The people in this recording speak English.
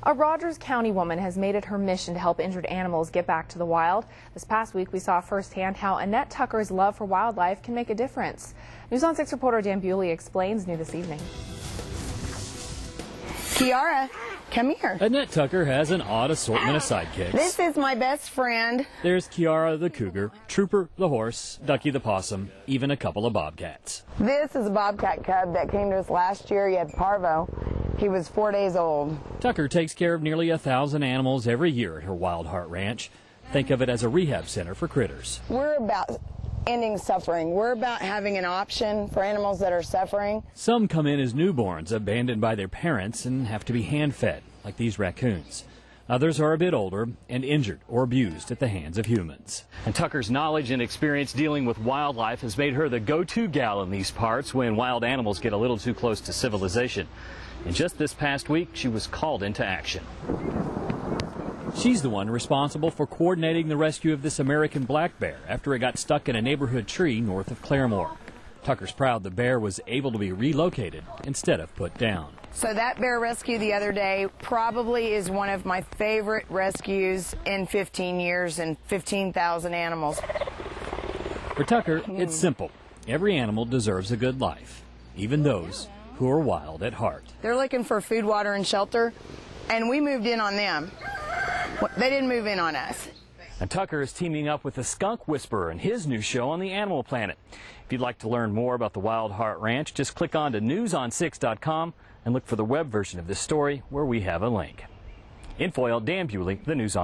A Rogers County woman has made it her mission to help injured animals get back to the wild. This past week, we saw firsthand how Annette Tucker's love for wildlife can make a difference. News on 6 reporter Dan Bewley explains new this evening. Kiara, come here. Annette Tucker has an odd assortment of sidekicks. This is my best friend. There's Kiara the cougar, Trooper the horse, Ducky the possum, even a couple of bobcats. This is a bobcat cub that came to us last year. He had parvo. He was 4 days old. Tucker takes care of nearly 1,000 animals every year at her Wild Heart Ranch. Think of it as a rehab center for critters. We're about ending suffering. We're about having an option for animals that are suffering. Some come in as newborns, abandoned by their parents, and have to be hand-fed, like these raccoons. Others are a bit older and injured or abused at the hands of humans. And Tucker's knowledge and experience dealing with wildlife has made her the go-to gal in these parts when wild animals get a little too close to civilization. And just this past week, she was called into action. She's the one responsible for coordinating the rescue of this American black bear after it got stuck in a neighborhood tree north of Claremore. Tucker's proud the bear was able to be relocated instead of put down. So that bear rescue the other day probably is one of my favorite rescues in 15 years and 15,000 animals. For Tucker, it's simple. Every animal deserves a good life, even those who are wild at heart. They're looking for food, water, and shelter, and we moved in on them. They didn't move in on us. And Tucker is teaming up with the Skunk Whisperer in his new show on the Animal Planet. If you'd like to learn more about the Wild Heart Ranch, just click on to newson6.com and look for the web version of this story where we have a link. In Foyle, Dan Bewley, the News on